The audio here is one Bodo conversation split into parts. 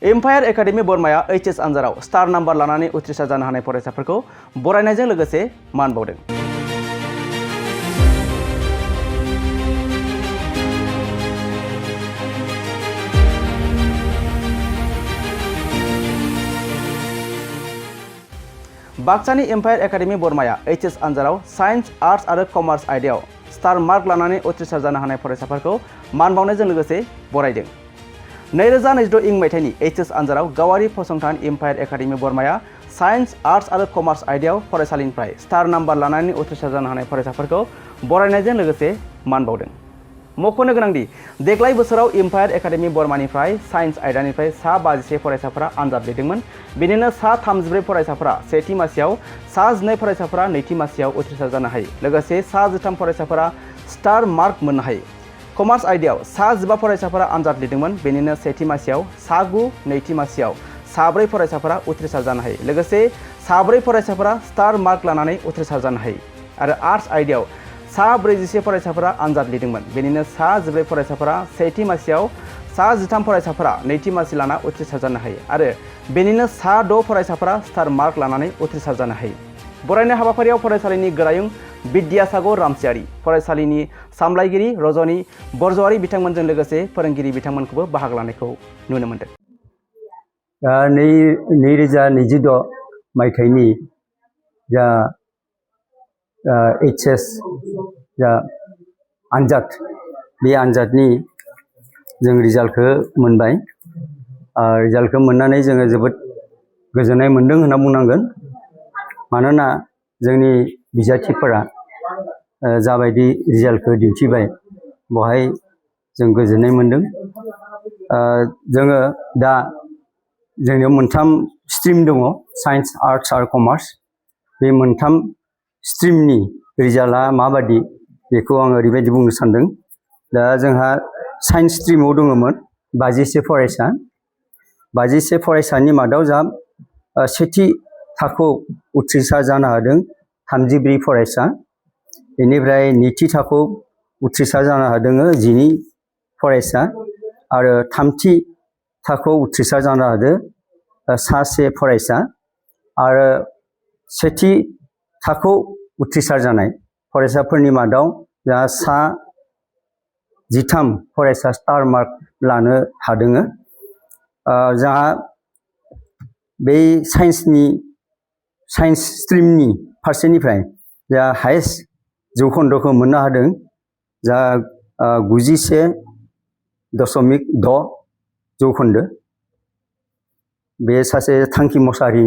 एम्पायार एकाडेमी बोरमाया एचएस आनजादाव स्टार नाम्बार लानानै उथ्रिसार जानो हानाय फरायसाफोरखौ बरायनायजों लोगोसे मान बावदों। बाक्सानि एम्पायार एकाडेमी बोरमाया एचएस आनजादाव साइन्स आर्ट्स आरो कमार्स आयदायाव स्टार मार्क लानानै उथ्रिसार जानो हानाय फरायसाफोरखौ मान बावनायजों लोगोसे बरायदों। 2026 इं मायथाइनि एचएस आनजादाव गावारि फसंथान एम्पायार एकाडेमी बोरमाया साइन्स आर्ट्स आरो कमार्स आयदायाव फरायसालिनिफ्राय स्टार नाम्बार लानानै उथ्रिसार जानो हानाय फरायसाफोरखौ बरायनायजों लोगोसे मान बावदों। मख'नो गोनांदि देग्लाय बोसोराव एम्पायार एकाडेमी बोरमानिफ्राय साइन्स आयदानिफ्राय सा 54 फरायसाफोरा आनजाद लिरदोंमोन। बेनिनो सा 34 फरायसाफोरा सेथि मासियाव, सा 12 फरायसाफोरा नैथि मासियाव उथ्रिसार जानो हायो। लोगोसे सा 13 फरायसाफोरा स्टार मार्क मोननो हायो। कमार्स आयदायाव सा 15 फरायसाफोरा आनजाद लिरदोंमोन। बेनिनो सेथि मासियाव, सा 9, नैथि मासियाव सा 4 फरायसाफोरा उथ्रिसार जानो हायो। लोगोसे सा 4 फरायसाफोरा स्टार मार्क लानानै उथ्रिसार जानो हायो। आरो आर्ट्स आयदायाव सा 41 फरायसाफोरा आनजाद लिरदोंमोन। बेनिनो सा 14 फरायसाफोरा सेथि मासियाव, सा 13 फरायसाफोरा नैथि मासि लाना उथ्रिसार जानो हायो। आरो बेनिनो सा 6 फरायसाफोरा स्टार मार्क लानानै उथ्रिसार जानो हायो। बरायनाय हाबाफारियाव फरायसालिनि गोरायुं बिद्यासागर रामसियारि, फरायसालिनि सामलायगिरि रजनी बरज'वारि बिथांमोनजों लोगोसे फोरोंगिरि बिथांमोनखौबो बाहागो लानायखौ नुनो मोन्दों। 2026 मायथाइनि जा एचएस जा आनजाद, बे आनजादनि जों रिजाल्टखौ मोनबाय। रिजाल्टखौ मोननानै जोङो जोबोद गोजोननाय मोन्दों होनना बुंनांगोन। मानोना जोंनि बिजाथिफोरा जाबायदि रिजाल्टखौ दिन्थिबाय, बहाय जों गोजोननाय मोन्दों। जोङो दा जोंनियाव मोनथाम स्ट्रिम दङ, साइन्स, आर्ट्स आरो कमार्स। बे मोनथाम स्ट्रिमनि रिजाल्टआ माबादि, बेखौ आं ओरैबायदि बुंनो सान्दों। दा जोंहा साइन्स स्ट्रिमाव दङमोन 51 फरायसा। 51 फरायसानि मादाव जोंहा सेथि थाखोआव उथ्रिसार जानो हादों 34 फरायसा। बेनिफ्राय नैथि थाखोआव उथ्रिसार जानो हादों 12 फरायसा। आरो थामथि थाखोआव उथ्रिसार जानो हादों 1 फरायसा। आरो सेथि थाखोआव उथ्रिसार जानाय फरायसाफोरनि मादाव जोंहा सा 13 फरायसा स्टार मार्क लानो हादों। जोंहा बे साइन्स स्ट्रिमनि फारसेनिफ्राय जा हायेस्ट जौखोन्दोखौ मोननो हादों, जा 91.6 जौखोन्दो। बे सासे थांखि मसाहारि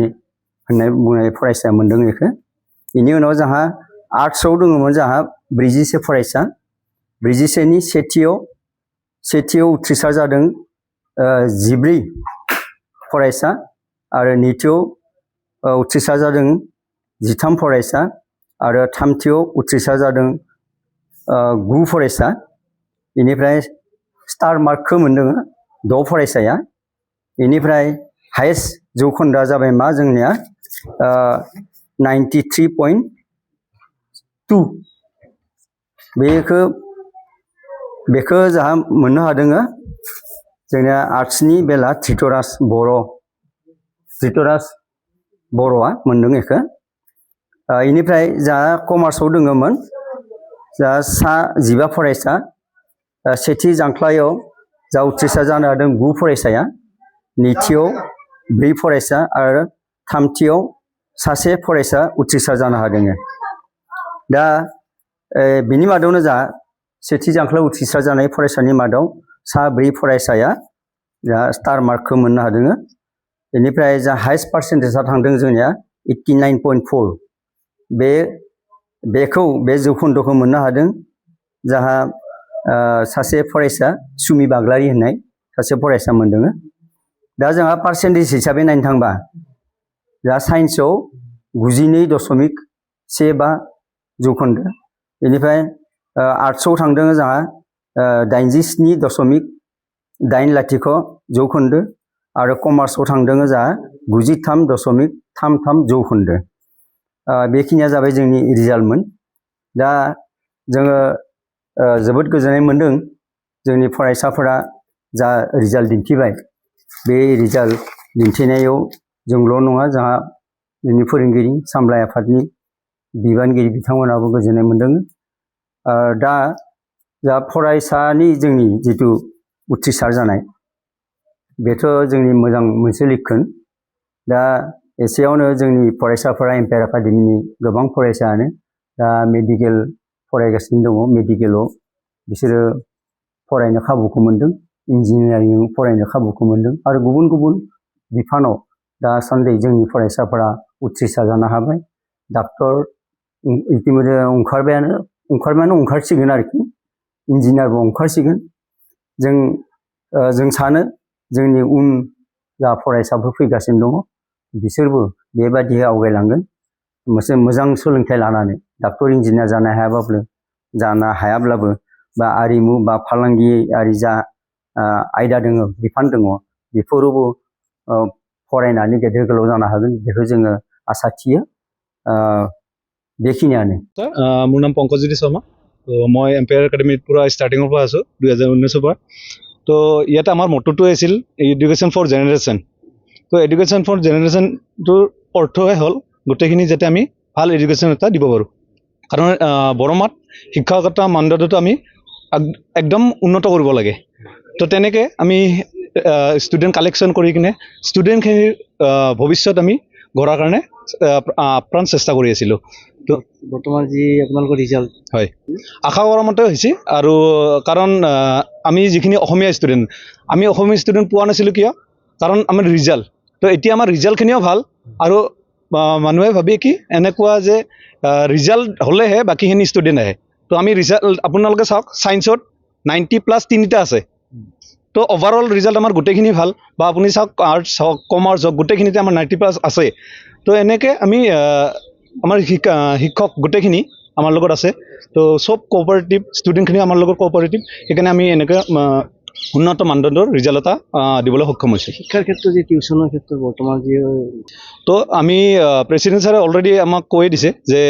होननाय बुंनाय फरायसाया मोनदों बेखौ। बेनि उनाव जोंहा आर्ट्सआव दङमोन जोंहा 41 फरायसा। 41नि सेथियाव उथ्रिसार जादों 14 फरायसा। आरो नैथियाव उथ्रिसार जादों 13 फरायसा। आरो थामथियाव उथ्रिसार जादों 9 फरायसा। बेनिफ्राय स्टार मार्कखौ मोनदों 6 फरायसाया। बेनिफ्राय हायेस्ट जौखोन्दोआ जाबाय मा जोंनिया 93.2। बेखौ जोंहा मोननो हादों जोंनिया आर्ट्सनि बेला धृतराज बर'आ मोनदों बेखौ। बेनिफ्राय जोंहा कमार्सआव दङमोन जोंहा सा 15 फरायसा। सेथि जांख्लायाव जा उथ्रिसार जानो हादों 9 फरायसाया। नैथियाव 4 फरायसा आरो थामथियाव 1 फरायसा उथ्रिसार जानो हादों। दा बिनि मादावनो जा सेथि जांख्लायाव उथ्रिसार जानाय फरायसानि मादाव सा 4 फरायसाया जा स्टार मार्कखौ मोननो हादों। बेनिफ्राय जा हाइस्ट पार्सेन्टेजआ थांदों जोंनिया 89.4। बे जौखोन्दोखौ मोननो हादों जाहा सासे फरायसा सुमि बाग्लारि होननाय सासे फरायसा मोनदों। दा जोंहा पार्सेन्टेज हिसाबै नायनो थांबा जा साइन्सआव 92.15 जौखोन्दो। बेनिफ्राय आर्ट्सआव थांदों जोंहा 87.80 जौखोन्दो। आरो कमार्सआव थांदों जोंहा 93.33 जौखोन्दो। बेखिनिया जाबाय जोंनि रिजाल्टमोन। दा जोङो जोबोद गोजोननाय मोन्दों जोंनि फरायसाफोरा जा रिजाल्ट दिन्थिबाय। बे रिजाल्ट दिन्थिनायाव जोंल' नङा जोंहा जोंनि फोरोंगिरि सामलाय आफादनि बिबानगिरि बिथांमोनाबो गोजोननाय मोन्दों। दा जा फरायसानि जोंनि जिथु उथ्रिसार जानाय बेथ' जोंनि मोजां मोनसे लक्षण। दा एसेयावनो जोंनि फरायसाफोरा एम्पायार एकाडेमिनि गोबां फरायसायानो दा मेडिकेल फरायगासिनो दङ। मेडिकेलाव बिसोरो फरायनो खाबुखौ मोन्दों, इन्जिनियारिं फरायनो खाबुखौ मोन्दों आरो गुबुन गुबुन बिफानाव दासान्दि जोंनि फरायसाफोरा उथ्रिसार जानो हाबाय। डाक्टर इतिमध्य ओंखारसिगोन आरोखि, इन्जिनियारबो ओंखारसिगोन। जों सानो जोंनि उन जा फरायसाफोर फैगासिनो दङ बिसोरबो बेबायदि आवगायलांगोन, मोनसे मोजां सोलोंथाइ लानानै डाक्टर इन्जिनियार जानो हायाब्लाबो बा आरिमु बा फालांगियारि जा आयदा दङ, बिफान दङ, बेफोरावबो फरायनानै गेदेर गोलाव जानो हागोन बेखौ जोङो आसा थियो। बेखिनियानो। মোৰ নাম পংকজ্যোতি শৰ্মা। তো মই এম্পায়াৰ একাডেমিত পুৰা ষ্টাৰ্টিঙৰ পৰা আছোঁ 2019 পৰা। তো ইয়াতে আমাৰ মটটোৱে আছিল এডুকেশ্যন ফৰ জেনেৰেশ্যন। তো এডুকেশ্যন ফৰ জেনেৰেশ্যনটোৰ অৰ্থই হ'ল গোটেইখিনি যাতে আমি ভাল এডুকেশ্যন এটা দিব পাৰোঁ। কাৰণ বৰমাত শিক্ষাগত মানদণ্ডটো আমি একদম উন্নত কৰিব লাগে। তো তেনেকৈ আমি ষ্টুডেণ্ট কালেকশ্যন কৰি কিনে ষ্টুডেণ্টখিনিৰ ভৱিষ্যত আমি গঢ়াৰ কাৰণে আপ্ৰাণ চেষ্টা কৰি আছিলোঁ। তো বৰ্তমান যি আপোনালোকৰ ৰিজাল্ট হয় আশা কৰা মতে হৈছে। আৰু কাৰণ আমি যিখিনি অসমীয়া ষ্টুডেণ্ট পোৱা নাছিলোঁ, কিয়? কাৰণ আমাৰ ৰিজাল্ট। তো এতিয়া আমাৰ ৰিজাল্টখিনিও ভাল আৰু মানুহে ভাবে কি এনেকুৱা যে ৰিজাল্ট হ'লেহে বাকীখিনি ষ্টুডেণ্ট আহে। তো আমি ৰিজাল্ট আপোনালোকে চাওক, ছায়েন্সত 90+ 3টা আছে। তো অভাৰঅল ৰিজাল্ট আমাৰ গোটেইখিনি ভাল। বা আপুনি চাওক আৰ্টছ হওক কমাৰ্চ হওক গোটেইখিনিতে আমাৰ 90+ আছে। তো এনেকৈ আমি আমাৰ শিক্ষক গোটেইখিনি আমাৰ লগত আছে। তো চব কোঅপাৰেটিভ ষ্টুডেণ্টখিনি আমাৰ লগত কোঅপাৰেটিভ, সেইকাৰণে আমি এনেকৈ উন্নত মানদণ্ডৰ ৰিজাল্ট এটা দিবলৈ সক্ষম হৈছোঁ। শিক্ষাৰ ক্ষেত্ৰত যে টিউশ্যনৰ ক্ষেত্ৰত বৰ্তমান যি তো আমি প্ৰেচিডেণ্ট ছাৰে অলৰেডি আমাক কৈ দিছে যে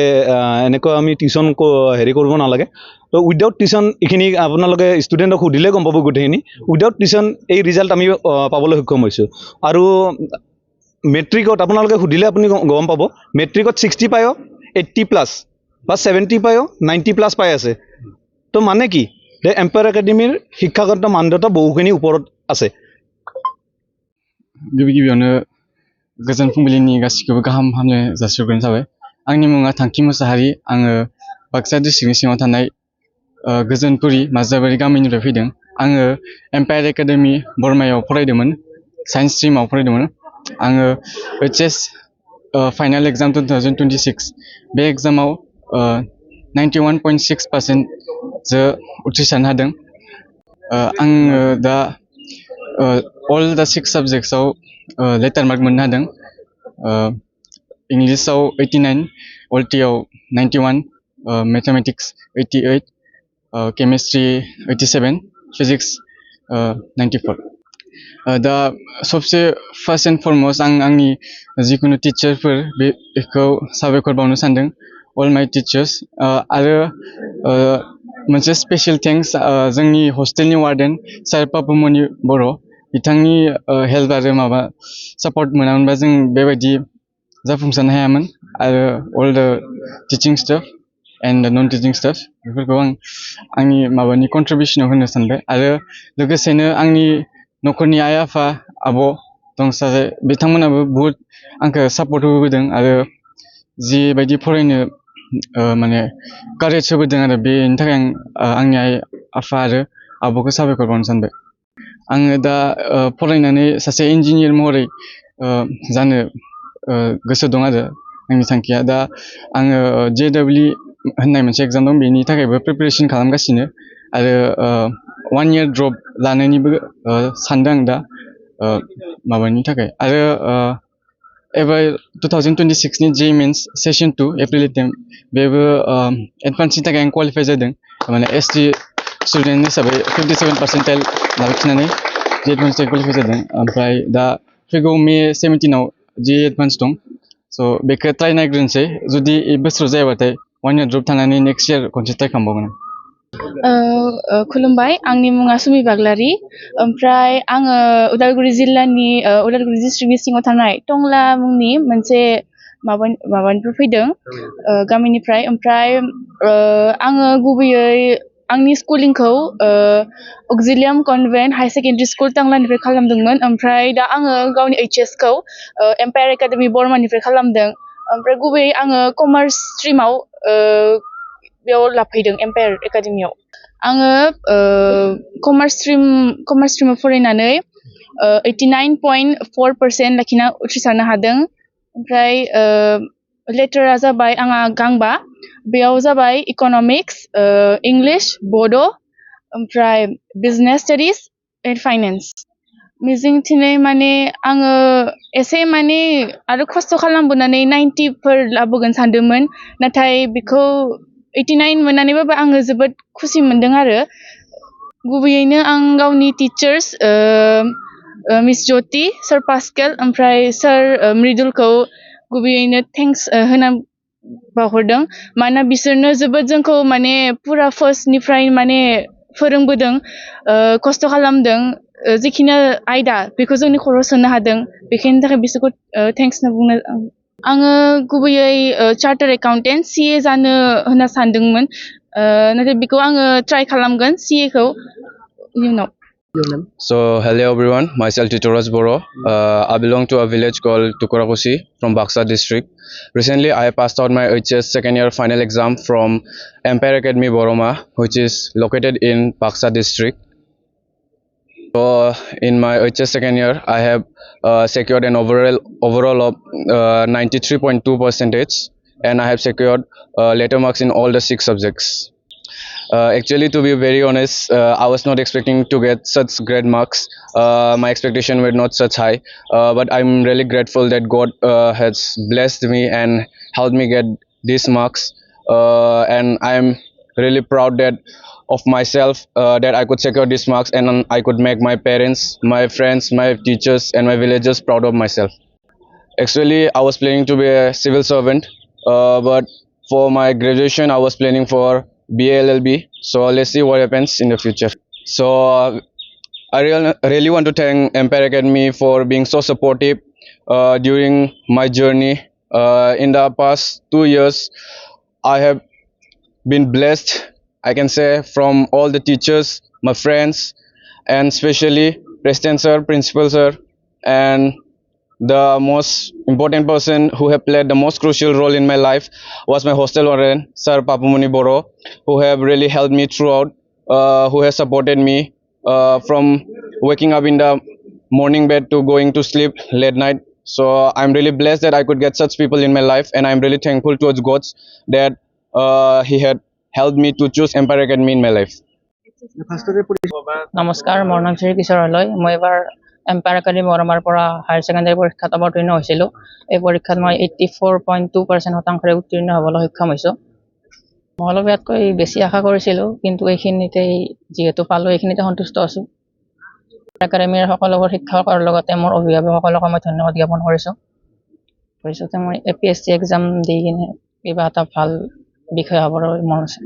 এনেকুৱা আমি টিউশ্যন কৰিব নালাগে। তো উইদাউট টিউশ্যন এইখিনি আপোনালোকে ষ্টুডেণ্টক সুধিলে গম পাব গোটেইখিনি। উইদাউট টিউশ্যন এই ৰিজাল্ট আমি পাবলৈ সক্ষম হৈছোঁ। আৰু মেট্ৰিকত আপোনালোকে সুধিলে আপুনি গম পাব, মেট্ৰিকত 60 পায়ো 80+ বা 70 পায়ো 90+ পাই আছে। তো মানে কি যে এম্পায়াৰ একাডেমিৰ শিক্ষাগত মানদণ্ড বহুখিনি ওপৰত আছে। गिबियावनो गोजोन फुंबिलिनि गासिखौबो गाहाम हामलायनाय जासिहरग्रोनाय जाबाय। आंनि मुङा थांखि मोसाहारि। आङो बाक्सा डिस्ट्रिक्टनि सिङाव थानाय गोजोनपुरि माजाबारि गामिनिफ्राय फैदों। आङो एम्पायार एकाडेमि बरमायाव फरायदोंमोन, साइन्स स्ट्रिमाव फरायदोंमोन। आङो HS फाइनाल एग्जाम 2026 बे एग्जामाव 91.6% जो उथ्रिसारनो हादों। आङो दा अल दा 6 साबजेक्ट्सआव लेटार मार्क मोननो हादों। इंलिसाव 89, अल्टियाव 91, मैथमेटिक्स 88, केमिस्ट्रि 87, फिजिक्स 94। दा सबसे फार्स्ट एंड फरमस्ट आंनि जिखुनु टिचारफोर बेखौ साबायखर बावनो सानदों, अल माय टिचार्स। आरो मोनसे स्पेशल थेंक्स जोंनि हस्टेलनि वार्डेन सार पापुमनि बर', बिथांनि हेल्प आरो माबा सापर्ट मोनामोनबा जों बेबायदि जाफुंसारनो हायामोन। आरो all the teaching staff and the non teaching staff बेफोरखौ आंनि माबानि कन्ट्रिबिउसनाव होनो सानबाय। आरो लोगोसेनो आंनि न'खरनि आइ आफा आब' दं सासे, बिथांमोनाबो बुहुत आंखौ सापर्ट होबोदों आरो जिबायदि फरायनो माने कारेज होबोदों। आरो बेनि थाखाय आंनि आइ आफा आरो आब'खौ साबायखर बावनो सानबाय। आङो दा फरायनानै सासे इन्जिनियार महरै जानो गोसो दं आरो आंनि थांखिया। दा आङो JEE होननाय मोनसे एग्जाम दं, बेनि थाखायबो प्रिपेरेसन खालामगासिनो। आरो 1 year ड्रप लानायनिबो सानदों आं दा माबानि थाखाय। आरो एबार 2026 नि JEE mains session 2 April attempt बेबो एडभान्सनि थाखाय आं क्वालिफाइ जादों। माने ST स्टुडेन्ट हिसाबै 57% लाखिनानै एडभान्स क्वालिफाइ जादों। ओमफ्राय दा फैगौ मे 17आव JEE एडभान्स दं। स' बेखौ ट्राइ नायग्रोनोसै, जुदि बोसोराव जायाबाथाय 1 year ड्रप थानानै नेक्स्ट इयार खनसे ट्राइ खालामबावगोन। खुलुमबाय आंनि मुङा सुमि बाग्लारि ओमफ्राय आङो उदालगुरि जिल्लानि उदालगुरि डिस्ट्रिक्टनि सिङाव थानाय टंला मुंनि मोनसे माबानिफ्राय फैदों गामिनिफ्राय ओमफ्राय आङो गुबैयै आंनि स्कुलिंखौ अक्जिलियाम कनभेन्ट हाई सेकेन्डारि स्कुल टांलानिफ्राय खालामदोंमोन ओमफ्राय दा आङो गावनि HS खौ एम्पायार एकाडेमि बर्मानिफ्राय खालामदों ओमफ्राय गुबैयै आङो कमार्स स्ट्रिमाव बेयाव लाफैदों एम्पायार एकाडेमियाव आङो कमार्स स्ट्रिमाव फरायनानै 89.4% लाखिना उथ्रिसारनो हादों ओमफ्राय लेटारा जाबाय आंहा गांबा बेयाव जाबाय इक'नमिक्स इंलिश बड' ओमफ्राय बिजनेस स्टाडिज एन्ड फाइनेन्स मिजिंथिनाय माने आङो एसे माने आरो खस्थ' खालामबोनानै 90फोर लाबोगोन सानदोंमोन नाथाय बेखौ 89 मोननानैबाबो आङो जोबोद खुसि मोनदों आरो गुबैयैनो आं गावनि टिचार्स मिस ज्योति सार पास्केल ओमफ्राय सार मृदुलखौ गुबैयैनो थेंक्स होना बावहरदों मानोना बिसोरनो जोबोद जोंखौ माने पुरा फार्स्टनिफ्राय माने फोरोंबोदों खस्थ' खालामदों जिखिनि आयदा बेखौ जोंनि खर'आव सोनो हादों बेखायनि थाखाय बिसोरखौ थेंक्स होनना बुंनो आङो गुबैयै चार्टार एकाउन्टेन्ट CA जानो होनना सानदोंमोन नाथाय बेखौ आङो ट्राइ खालामगोन CA खौ इयुनाव So hello everyone, myself Titoras Boro. I belong to a village called Tukurakusi from Baksa district. Recently I passed out my HS second year final exam from Empire Academy Boroma, which is located in Baksa district. So in my HS second year I have secured an overall of 93.2%, and I have secured letter marks in all the 6 subjects. Actually, to be very honest, I was not expecting to get such great marks. My expectations were not such high, but I'm really grateful that God has blessed me and helped me get these marks. And I'm really proud of myself that I could secure these marks and I could make my parents, my friends, my teachers, and my villagers proud of myself. Actually, I was planning to be a civil servant, but for my graduation, I was planning for BA LLB. So let's see what happens in the future. So I really want to thank Empire Academy for being so supportive during my journey. In the past 2 years, I have been blessed, I can say, from all the teachers, my friends, and especially President sir, Principal sir, and the most important person who have played the most crucial role in my life was my hostel warden, Sir Papamuni Boro, who have really helped me throughout, who has supported me from waking up in the morning bed to going to sleep late night. So I'm really blessed that I could get such people in my life, and I'm really thankful towards God that He had helped me to choose Empire Academy in my life. নমস্কাৰ মোৰ নাম শ্ৰী কিশোৰ হলয় মই এবাৰ এম্পায়াৰ একাডেমি বৰমাৰ পৰা হায়াৰ ছেকেণ্ডাৰী পৰীক্ষাত অৱতীৰ্ণ হৈছিলোঁ এই পৰীক্ষাত মই 84.2% শতাংশৰে উত্তীৰ্ণ হ'বলৈ সক্ষম হৈছোঁ মই অলপ ইয়াতকৈ বেছি আশা কৰিছিলোঁ কিন্তু এইখিনিতে যিহেতু পালোঁ এইখিনিতে সন্তুষ্ট আছোঁ একাডেমীৰ সকলোবোৰ শিক্ষকৰ লগতে মোৰ অভিভাৱকসকলক মই ধন্যবাদ জ্ঞাপন কৰিছোঁ ভৱিষ্যতে মই APSC এক্সাম দি কিনে কিবা এটা ভাল বিষয় হ'বৰ মন আছে